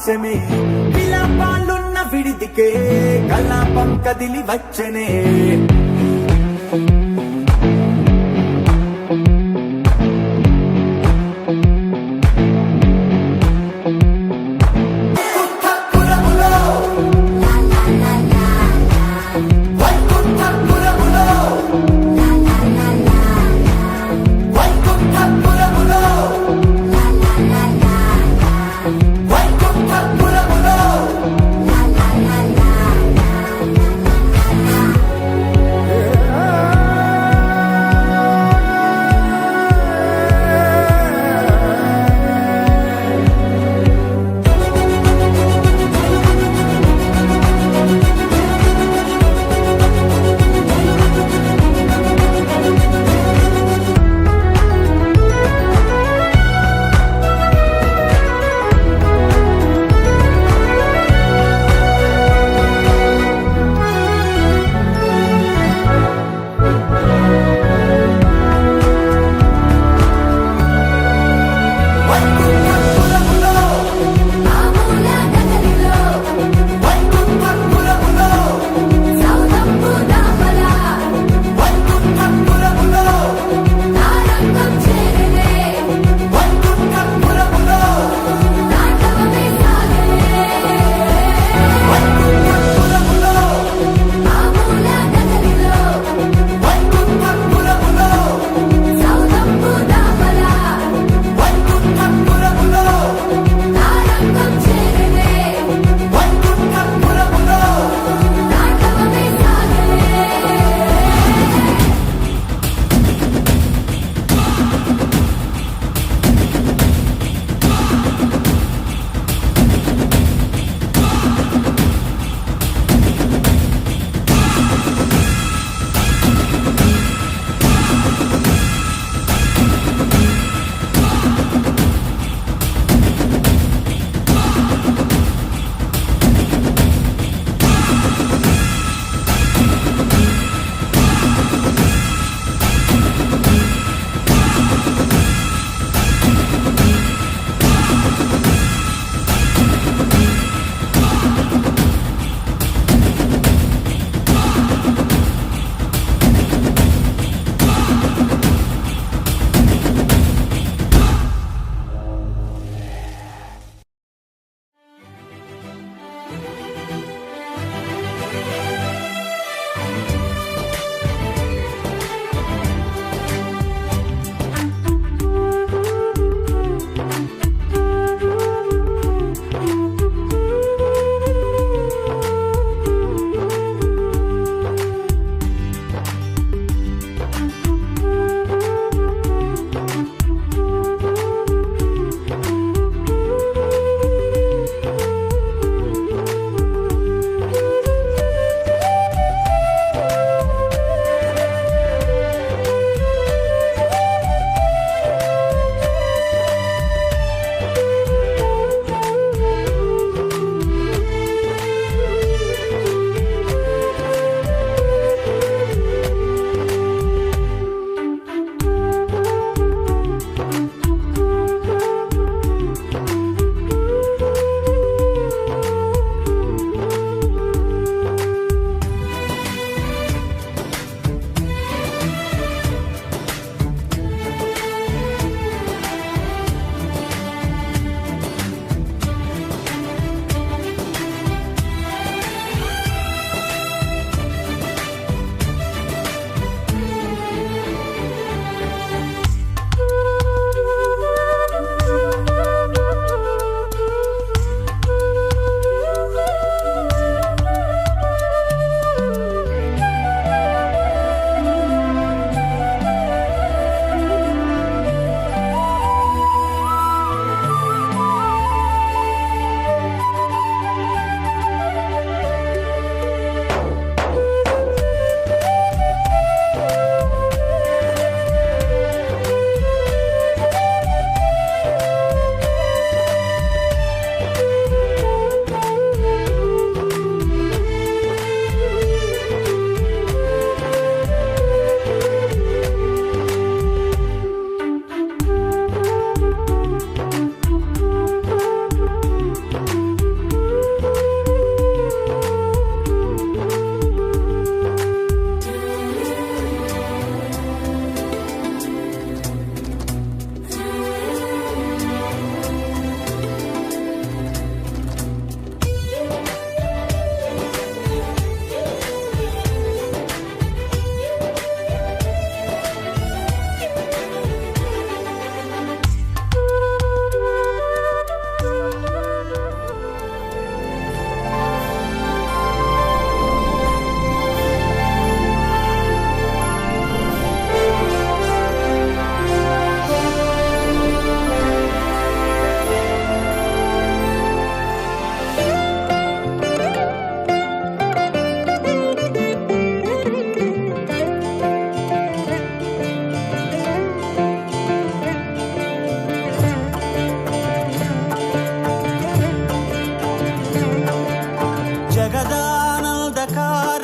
ఆకాశమే విలాపాలున్న విడిదికే కలాపం కదిలి వచ్చనే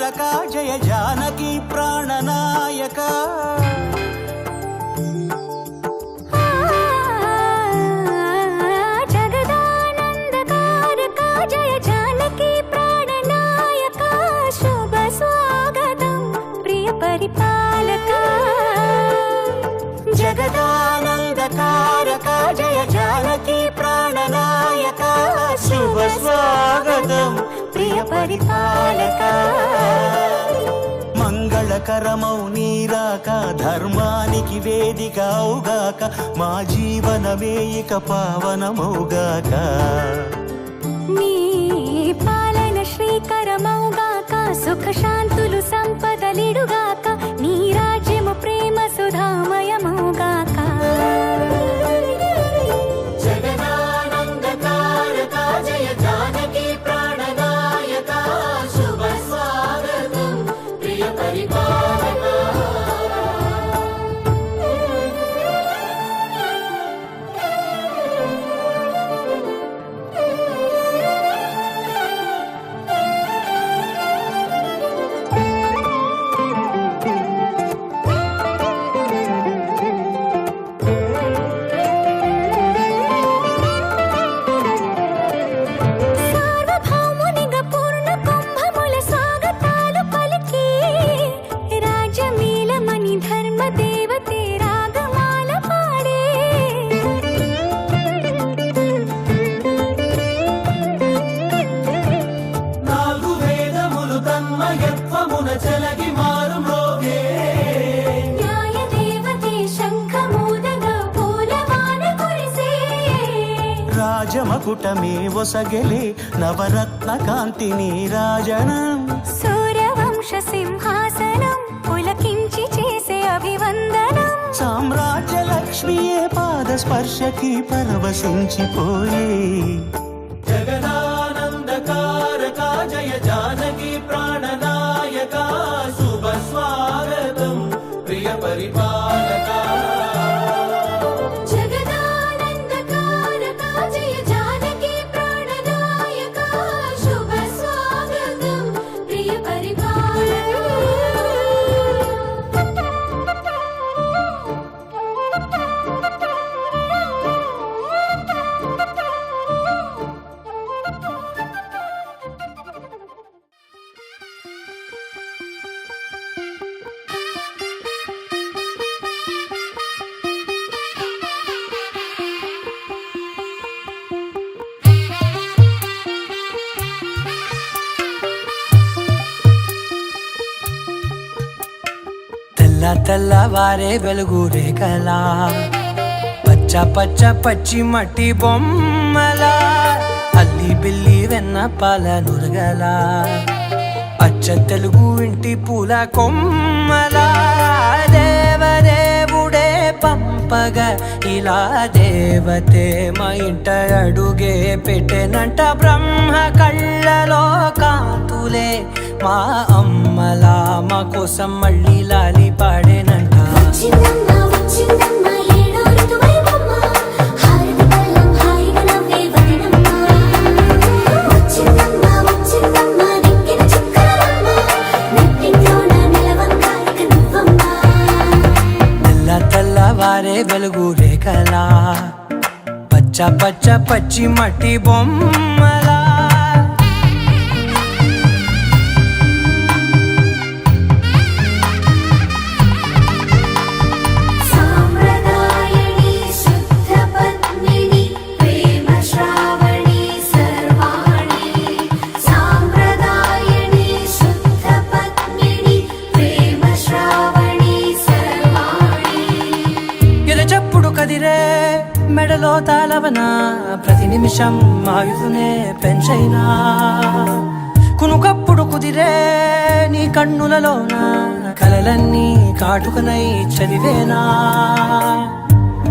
తారక జయ జానకి ప్రాణనాయక జగదానందకారక జయ జానకి ప్రాణనాయక శుభ స్వాగతం ప్రియ పరిపాలక జగదానందకారక జయ జానకి ప్రాణనాయక శుభ స్వాగతం ప్రియ పరిపాలక మంగళకరమౌ నీరాక ధర్మానికి వేదిక అవుగాక మా జీవనమే ఇక పావనమౌగాక నీ పాలన శ్రీకరమౌగాక సుఖ శాంతులు సంపదలిడుగాక నీ రాజ్యము ప్రేమ సుధామయమౌగాక జగదానందకారక జయ జానకి ప్రాణనాయక శుభ స్వాగతం ప్రియ పరిపాలక సార్వభౌమునిగా పూర్ణ కుంభముల స్వాగతాలు పలికి రాజమేళమణి ధర్మ దేవతే రాగమాల పాడే నాలుగు వేదములు తన్మయత్వమున చెలగి మారు మ్రోగే న్యాయ దేవతే శంఖమూదగా పూలవాన కురిసే రాజమకుటమే ఒసగెలే నవరత్న కాంతిని రాజనం సూర్యవంశ సింహాసనం పులకించి చేసే అభివందనం సామ్రాజ్య లక్ష్మియే పాద స్పర్శకి పరవశించిపోయే జగదానందకారక జయ జానకి ప్రాణనాయక శుభ స్వాగతం ప్రియ పరిపాలక జగదానందకారక జయ జానకి ప్రాణనాయక శుభ స్వాగతం ప్రియ తెల్ల తెల్లవారే వెలుగు రేఖలా పచ్చ పచ్చ పచ్చి మట్టి బొమ్మలా అల్లి బిల్లి వెన్న పాల నురగలా అచ్చ తెలుగు ఇంటి పూల కొమ్మలా దేవదేవుడే పంపగా ఇలా దేవతే మా ఇంట అడుగే పెట్టెనంట బ్రహ్మ కళ్ళలో కాంతులే మా అమ్మలా మా కోసం మళ్ళీ లాలి పాడేనంట వచ్చిందమ్మ వచ్చిందమ్మ ఏడో ఋతువైవమ్మ హారతి పళ్ళం హాయిగా నవ్వే వదినమ్మ వచ్చిందమ్మ వచ్చిందమ్మ నెక్కిన చుక్కలమ్మ నెట్టింట్లోన నిలవంక ఇక నువ్వమ్మ తెల్ల తెల్లవారే వెలుగు రేఖలా పచ్చ పచ్చ పచ్చి మట్టి బొమ్మలా సాంప్రదాయని శుద్ధ పద్మిని ప్రేమ శ్రావణి సర్వాణి సాంప్రదాయని శుద్ధ పద్మిని ప్రేమ శ్రావణి సర్వాణి ఎరచప్పుడు కదిరే మెడలో తాళవన ప్రతి నిమిషం ఆయుధునే పెంచైనా కునుకప్పుడు కుదిరే నీ కన్నులలోన కలలన్నీ కాటుకనై చదివేనా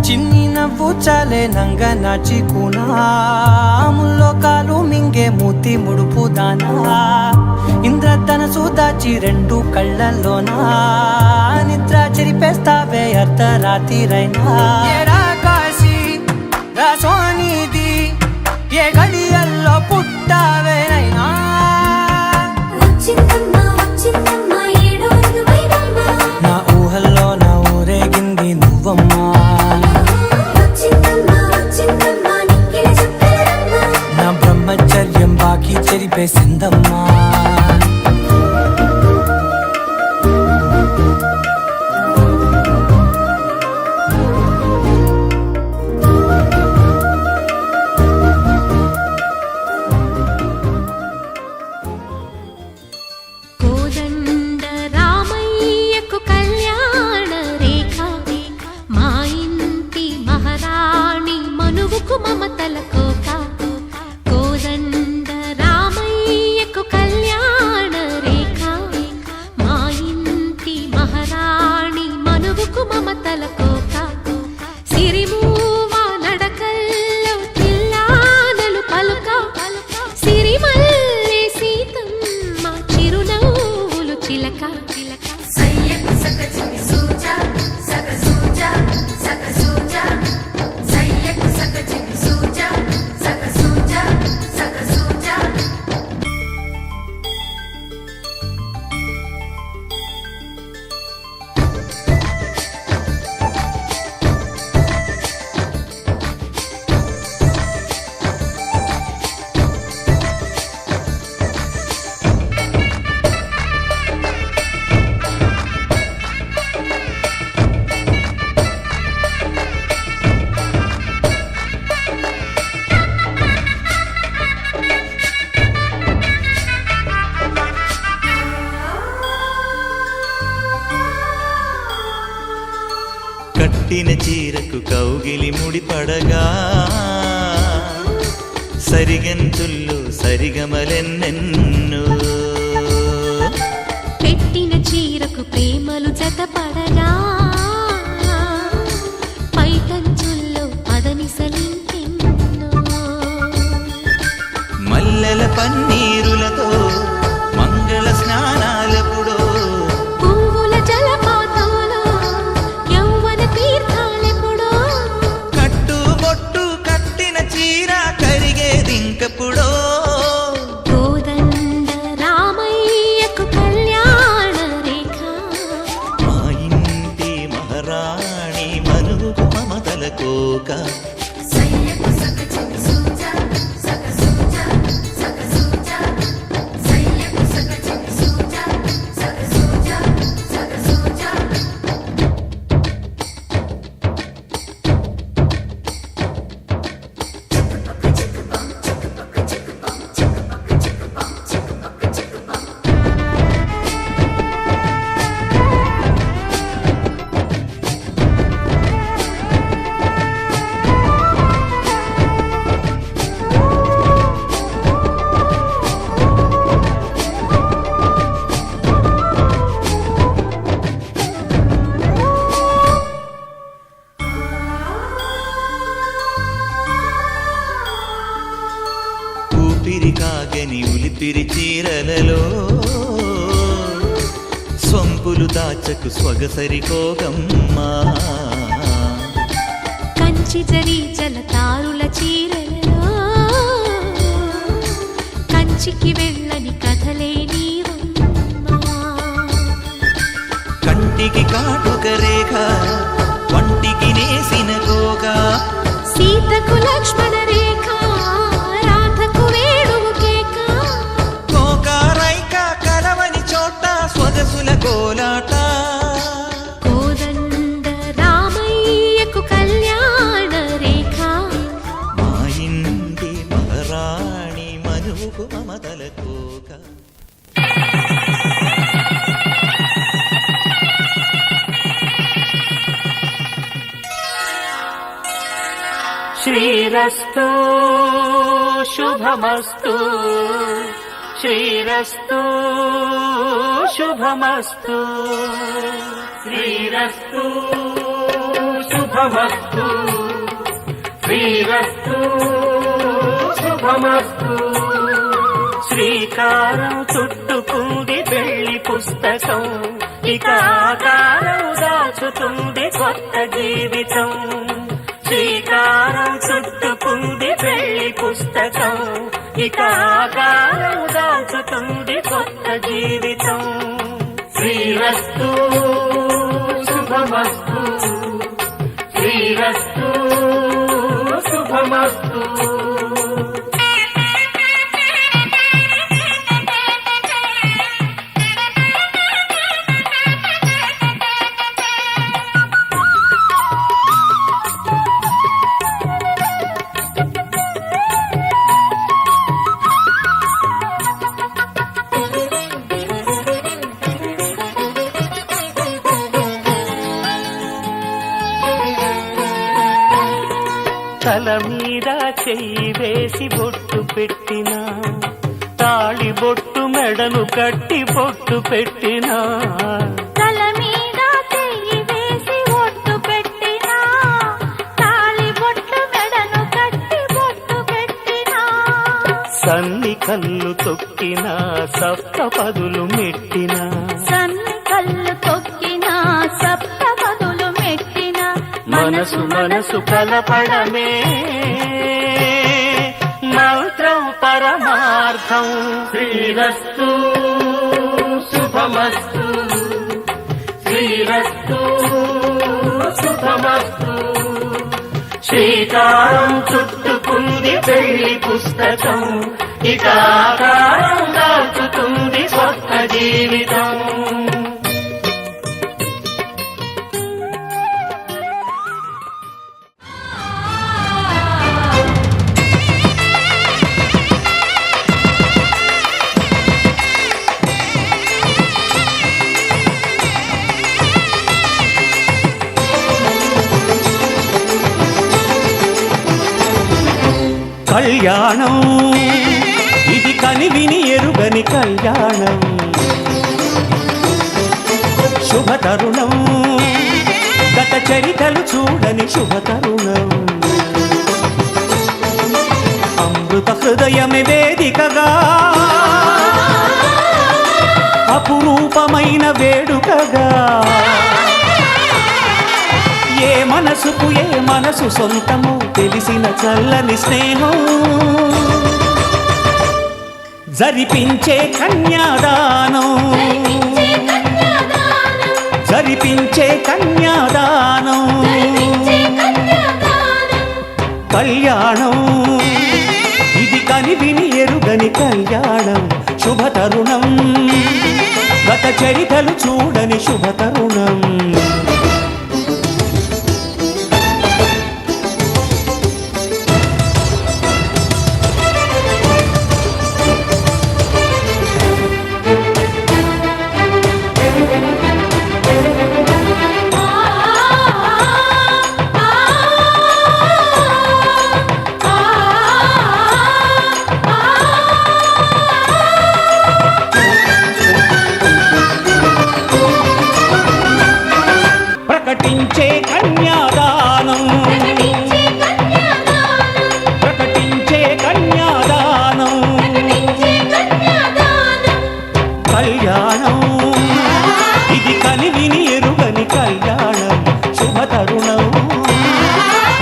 చిన్ని నవ్వు చాలే నంగ నాచి ముల్లోకాలు మింగే మూతి ముడుపు దానా ఇంద్రధనసు దాచి రెండు కళ్ళల్లోనా నిద్ర చెరిపేస్తావే అర్ధరాత్రిరైనా ఏడా కాశీ రాసోనిది ఏ గడియల్లో పుట్టావేనైనా వచ్చిందమ్మ వచ్చి కట్టిన చీరకు కౌగిలి ముడిపడగా సరిగంతుల్లో సరిగమలెన్నెన్నో పెట్టిన చీరకు ప్రేమలు జతపడగా పైకంచుల్లో పదనిసలింకెన్నో మల్లెల పన్నీరులతో మంగళ స్నానాలెప్పుడో పువ్వుల జలపాతంలో యౌవన తీర్థాలెప్పుడో కట్టుబొట్టు కట్టిన చీర కరిగేదింకప్పుడో కోదండ రామయ్యకు కళ్యాణ రేఖ మా ఇంటి మహారాణి మనుగు మమతల కోక ఊపిరి కాగని ఉలిపిరి చీరలలో సొంపులు దాచకు స్వగసరి కోగమ్మా కంచి జరి జలతారుల చీరలలో కంచికి వెళ్ళని కథలే నీవమ్మా కంటికి కాటుక రేఖ వంటికి నేసిన కోగా సీతకు లక్ష్మణ రేఖ రాధకు వేణువు కేక కోకారైక కలవని చోట స్వగసుల కోలాట కోదండ రామయ్యకు కళ్యాణ రేఖ మా ఇంటి మహారాణి మనువుకు మమతల కోక శ్రీరస్తు శుభమస్తు శ్రీరస్తు శుభమస్తు శ్రీరస్తు శుభమస్తు శ్రీరస్తు శుభమస్తు శ్రీకారం చుట్టుకుంది పెళ్లి పుస్తకం ఇక ఆకారం దాచుతుంది కొత్త జీవితం శ్రీకారం చుట్టుకుంది పెళ్లి పుస్తకం ఇక ఆకారం దాచుతుంది కొత్త జీవితం శ్రీరస్తు శుభమస్తు శ్రీరస్తు శుభమస్తు తల మీద చెయ్యి వేసి బొట్టు పెట్టినా తాళి బొట్టు మెడను కట్టి బొట్టు పెట్టినా తల మీద చెయ్యి వేసి ఒట్టు పెట్టినా తాళి బొట్టు మెడను కట్టి బొట్టు పెట్టినా సన్ని కళ్ళు తొక్కినా సప్త పదులు మెట్టినా సన్ని కళ్ళు తొక్కినా సప్త పదులు మెట్టినా మనసు మనసు కలపడమే మంత్రం పరమార్థం శ్రీరస్తు శుభమస్తు శ్రీరస్తు శుభమస్తు శ్రీకారం చుట్టుకుంది పెళ్లి పుస్తకం ఇక ఆకారం దాచుతుంది కొత్త జీవితం కళ్యాణం ఇది కనివిని ఎరుగని కళ్యాణం శుభతరుణం గత చరితలు చూడని శుభతరుణం అమృత హృదయమే వేదికగా అపురూపమైన వేడుకగా ఏ మనసుకు ఏ మనసు సొంతమో తెలిసిన చల్లని స్నేహం జరిపించే కన్యాదానం జరిపించే కన్యాదానం కళ్యాణం ఇది కనివిని ఎరుగని కళ్యాణం శుభతరుణం గత చరితలు చూడని శుభతరుణం ప్రకటించే కన్యాదానం ప్రకటించే కన్యాదానం కళ్యాణం ఇది కనివిని ఎరుగని కళ్యాణం శుభతరుణం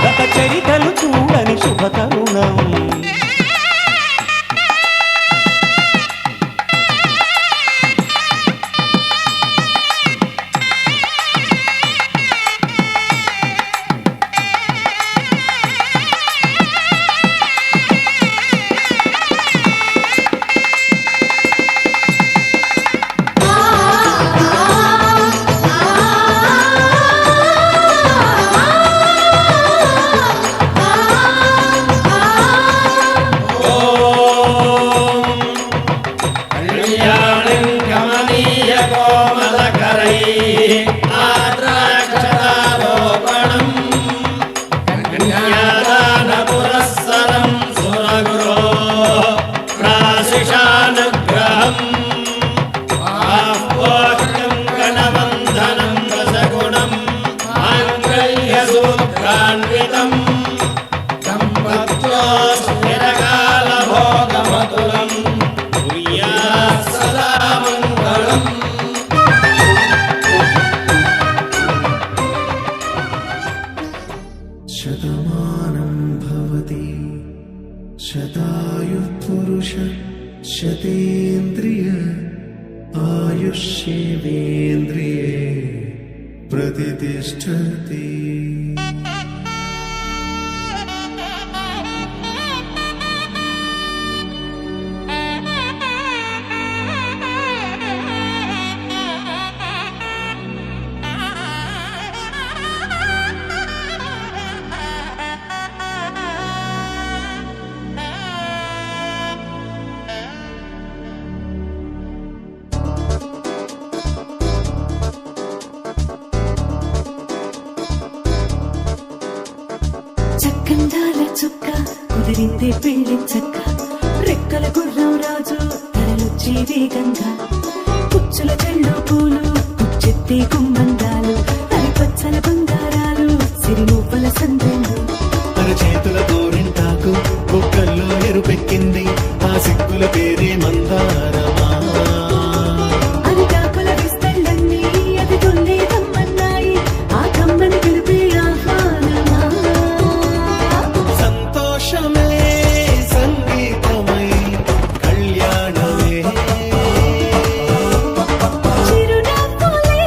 గత చరితలు చూడని శుభతరుణం శతమానం భవతి శతాయు పురుష శతేంద్రియ ఆయుష్యేంద్రియే ప్రతిష్టతి చక్కందాల చుక్క కుదిరిందే పెళ్లి చక్క రెక్కల గుర్రం రాజు తరలొచ్చి వేగంగా పుచ్చుల చెళ్ళు పూలు పుచ్చెత్తే గుమ్మందాలు అరి పచ్చల బంగారాలు సిరిమూపల సందెండు అరచేతుల గోరింటాకు బొక్కల్లో ఎరుపెక్కింది ఆ సిగ్గుల పేరే మందారమా అరిటాకుల విస్తళ్ళన్నీ అది తొందే కమ్మన్నాయి ఆ కమ్మని పిలిపే ఆహ్వానమా సంతోషమే సంగీతమై కళ్యాణమే చిరునవ్వులే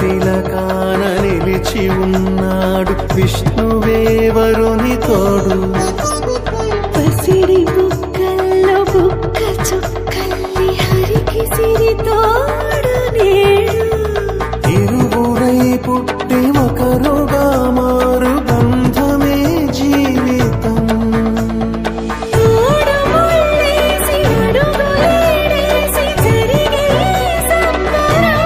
తిలకాన నిలిచి ఉన్నాడు విష్ణువే వరుని తోడు. పసిడి బుక్కల్లో బుక్క చుక్కల్లి హరికి సిరి తోడు నేడు. ఇరువురై పుట్టి ఒకరుగా మారు బంధమే జీవితం. తోడు ముళ్ళేసి అడుగులేసి జరిగే సంబరం.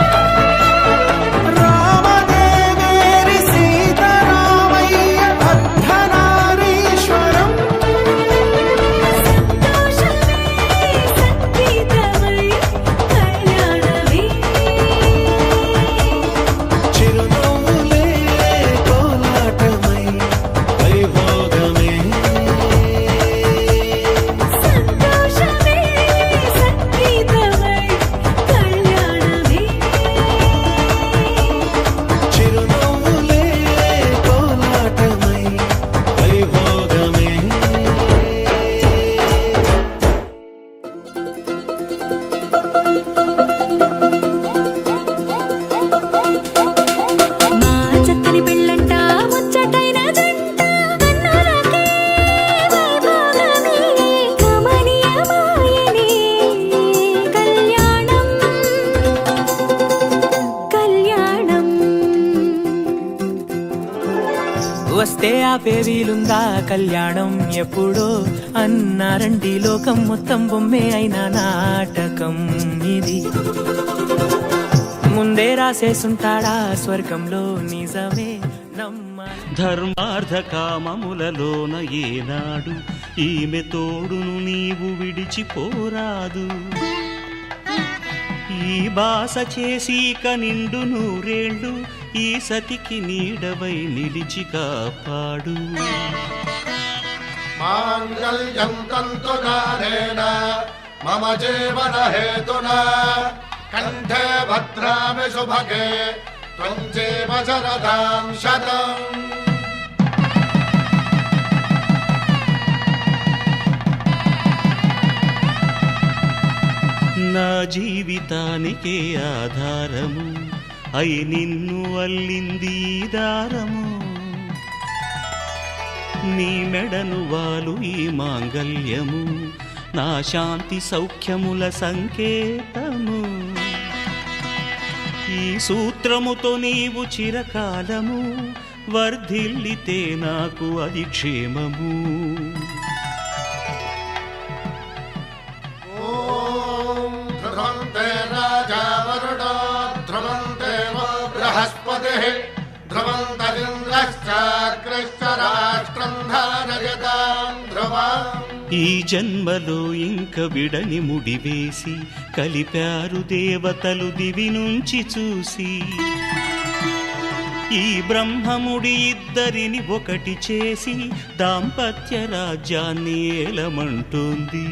రామదేవేరి సీతారామయ్య అర్ధనారీశ్వరం. సంతోషమే సంగీతమై కళ్యాణమే. చిరునవ్వులే కోలాటమై వైభోగమే. సంతోషమే సంగీతమై కళ్యాణమే. చిరునవ్వులే కోలాటమై వైభోగమే. మా చక్కని పెళ్ళంట ముచ్చటైన జంట కన్నులకే వైభోగమే. కమనీయమాయనే కళ్యాణం కళ్యాణం. వస్తే ఆపే వీలుందా కళ్యాణం ఎప్పుడో అన్నారండి లోకం మొత్తం బొమ్మే అయిన నాటకం ఇది. ముందే రాసేసుంటాడా స్వర్గంలో నిజమే నమ్మాలి. ధర్మార్థ కామములలోన ఏనాడు ఈమె తోడును నీవు విడిచిపోరాదు. ఈ బాస చేసి నిండు నూరేళ్ళు ఈ సతికి నీడవై నిలిచి కాపాడు. మాంగళ్యం తంతునానేన మమ జీవన హేతునా కంఠే భద్రామి శుభగే త్వం జీవ శరదాం శతం. నా జీవితానికే ఆధారము అయి నిన్ను అల్లింది ఈ దారము. నీ మెడను వాలు ఈ మాంగల్యము నా శాంతి సౌఖ్యముల సంకేతము. ఈ సూత్రముతో నీవు చిరకాలము వర్ధిల్లితే నాకు అది క్షేమము. ఓం ధ్రువంతే రాజా వరుణో ధ్రువంతే బృహస్పతిః ధ్రువంతరింద్రశ్చాగ్రశ్చ రాష్ట్రం ధారయతాం ధ్రువం. ఈ జన్మలో ఇంక విడని ముడివేసి కలిపారు దేవతలు దివి నుంచి చూసి. ఈ బ్రహ్మముడి ఇద్దరిని ఒకటి చేసి దాంపత్య రాజ్యాన్ని ఏలమంటోంది.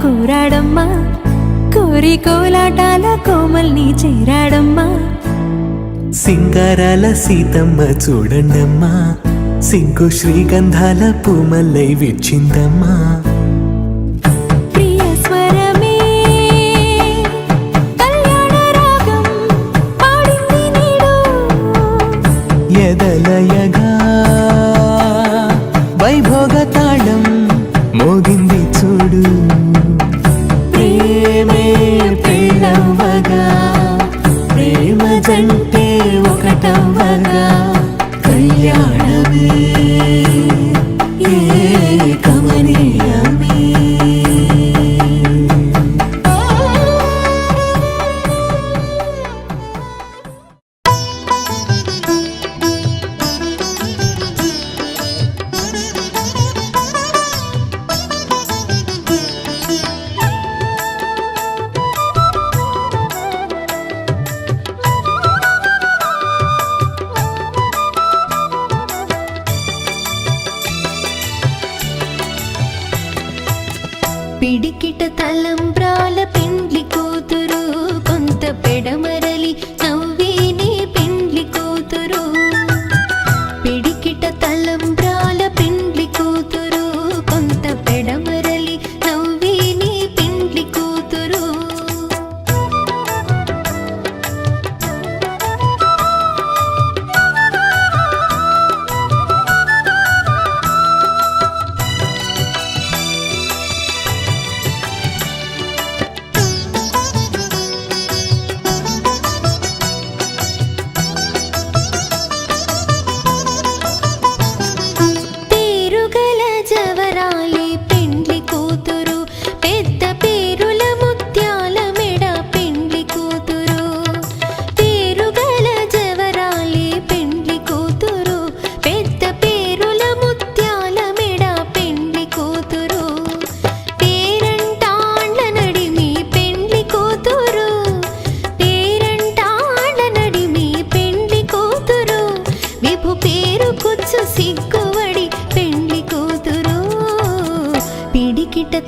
కూరాడమ్మా కోరి కోలాటాల కోమల్ని చేరాడమ్మా. సింగారాల సీతమ్మ చూడండమ్మా సింకు శ్రీగంధాల పూమల్లై విచ్చిందమ్మా. ప్రియ స్వరమే కళ్యాణ రాగం పాడింది నీడు. ఎదలయగా వైభోగ తాళం మోగింది చూడు. ప్రేమే పెళ్ళవగా ప్రేమ జంట ఒకటవ్వగా కళ్యాణమే కమనీయమే. పిడికిట తలంబ్రాల పెండ్లి కూతురు కొంత పెడమరలి నవ్వేనే పెండ్లి కూతురు. పిడికిట తలంబ్రాల పెండ్లి కూతురు కొంత పెడమరలి నవ్వేనే పెండ్లి కూతురు.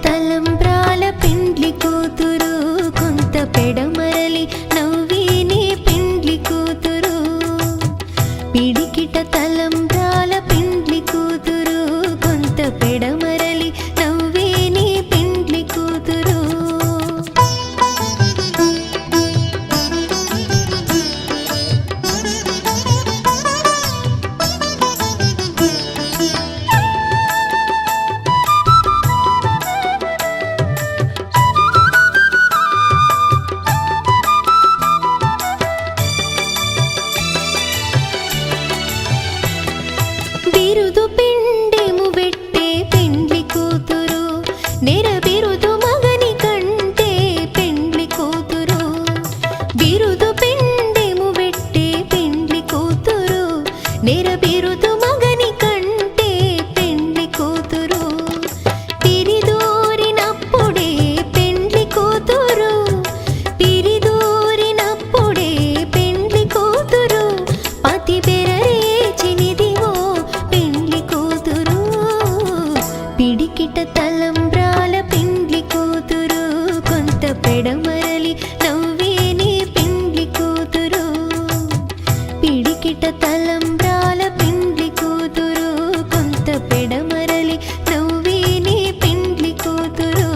తలంబ్రాల పెండ్లి కూతురు కొంత పెడమరలి నవ్వేనే పెండ్లి కూతురు. పిడికిట తలంబ్రాల పెండ్లి కూతురు కొంత పెడమరలి నవ్వేనే పెండ్లి కూతురు. బిరుదు పిండెము పెట్టే పెండ్లి కూతురు నెర బిరుదు మగని కంటే పెండ్లి కూతురు. బిరుదు పిండెము పెట్టే పెండ్లి కూతురు నెర బిరుదు మగని కంటే పెండ్లి కూతురు. పిరిదూరినప్పుడే పెండ్లి కూతురు పిరిదూరినప్పుడే పెండ్లి కూతురు. పతి బెరరేచినిదివో పెండ్లి కూతురు. పిడికిట తలంబ్రాల పెండ్లి కూతురు కొంత పెడమరలి నవ్వేనే పెండ్లి కూతురు. పిడికిట తలంబ్రాల పెండ్లి కూతురు కొంత పెడమరలి నవ్వేనే పెండ్లి కూతురు.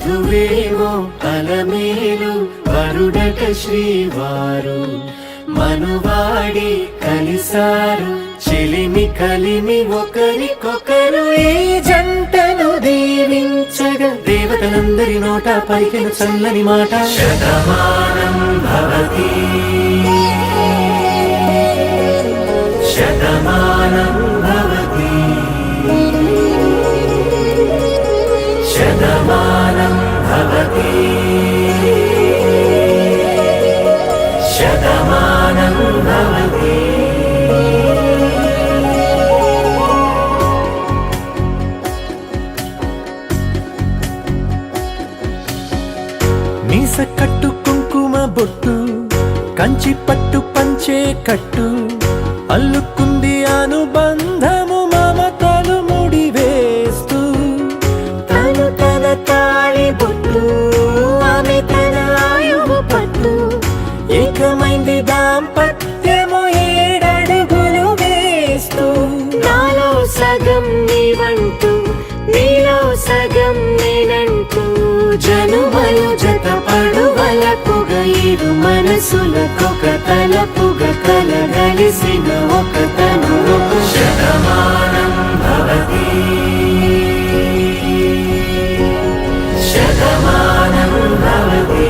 వధువేమో అలమేలు వరుడట శ్రీవారు మనువాడి కలిసారు చెలిమి కలిమి ఒకరికొకరు ఈ జంటను దీవించగా దేవతలందరి నోట పలికిన చల్లని మాట శతమానం భవతి శతమానం భవతి శతమానం భవతి శతమానం భవతి. మీస కట్టు కుంకుమ బొట్టు కంచి పట్టు పంచే కట్టు అల్లుకుంది అనుబంధము మమతలు ముడివేస్తూ తను తన తాళి బొట్టు ఆమె తన ఆయువు పట్టు ఏకమైంది దాంపత్యము 7 అడుగులు వేస్తూ నాలో సగం నీవంటూ నీలో సగం నేనంటూ జనుమలు జత పడువలపుగ ఇరు మనసులకొక తలపుగ కలగలిసిన ఒక తను శతమానం భవతి శతమానం భవతి.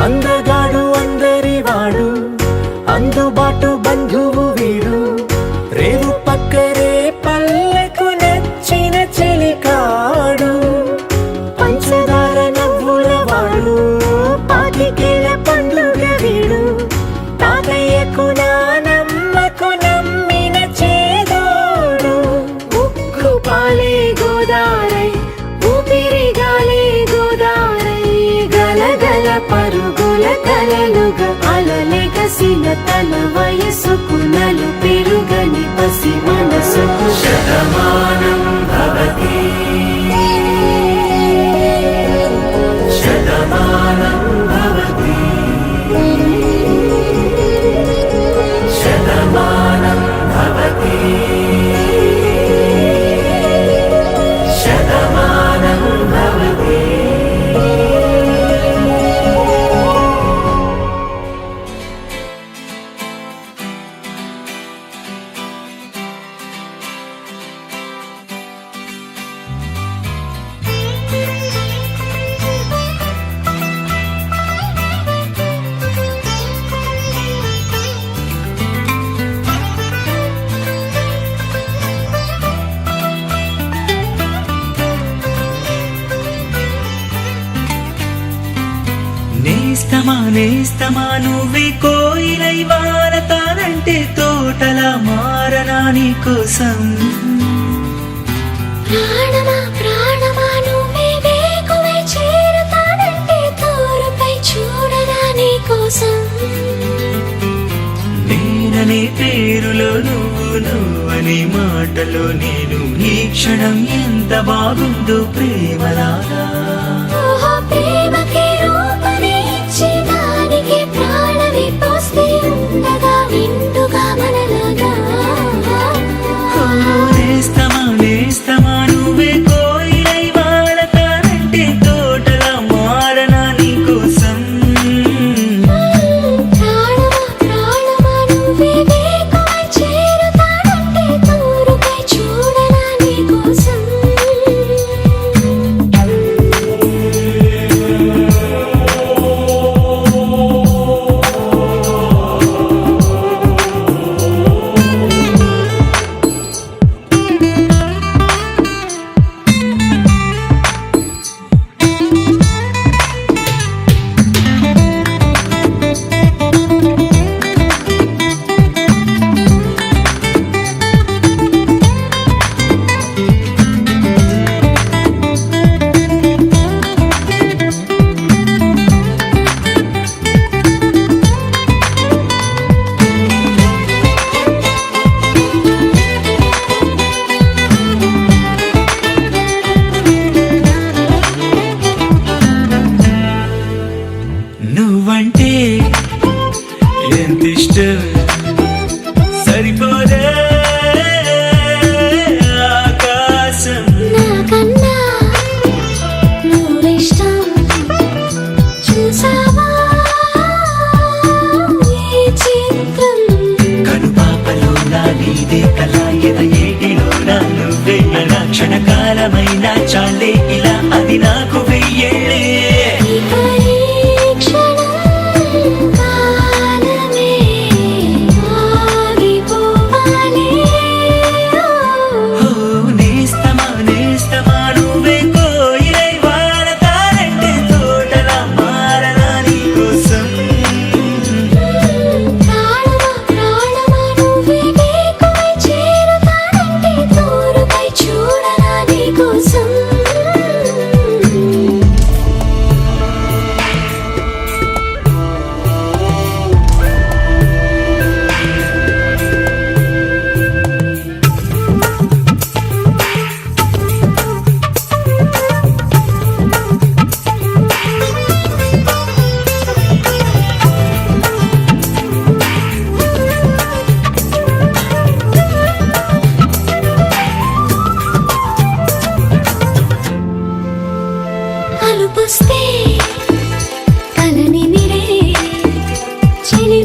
అందగాడు అందరి వాడు అందుబాటు బంధువు వీడు రేవు పక్కరే పల్లెకు నచ్చిన చెలికాడు పంచదార నవ్వుల వాడు పాతికేల పండుగ వీడు తాతయ్యకు నానమ్మకు నమ్మిన చేదోడు ఉక్కు పాలే గోదారై ఊపిరి గాలే గోదారై గలగల పరుగుల కలలుగా అలలెగసిన తన వయసుకు నలు పెరుగని పసి మనసుకు శతమానం భవతి శతమానం భవతి శతమానం భవతి శతమానం భవతి. నేస్తమా నేస్తమా నువ్వే కోయిలై వారతానంటే తోటలా మారనా నీ కోసం ప్రాణమా ప్రాణమా నువ్వే వేకువై చేరుతానంటే తోరుపై చూడరా నీ కోసం నేననే పేరులో నువ్వనే మాటలో నేను ఈ క్షణం ఎంత బాగుందో ప్రేమలాగా ఓహో ప్రేమకి రూపమే ఇచ్చి దానికి ప్రాణమి పోస్తే ఉండగా నిండుగా మనలాగా నేస్తమా నేస్తమా నువ్వే కోయిలై వాడతానంటే తోటలా మారనా నీ కోసం ప్రాణమా ప్రాణమా నువ్వే వేకువై చేరుతానంటే తోరుపై చూడరా నీ కోసం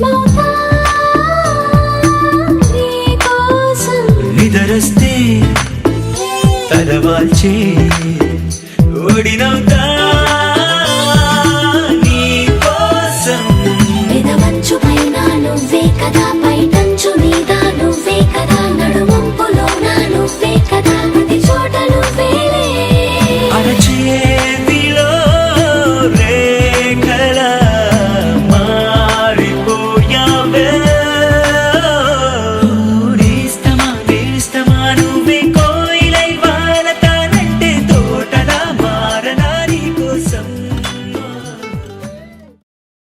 ఏమవుతా నీ కోసం నిదరస్తే తలవాల్చే ఒడినవుతా పెదవంచు పైన నువ్వే కదా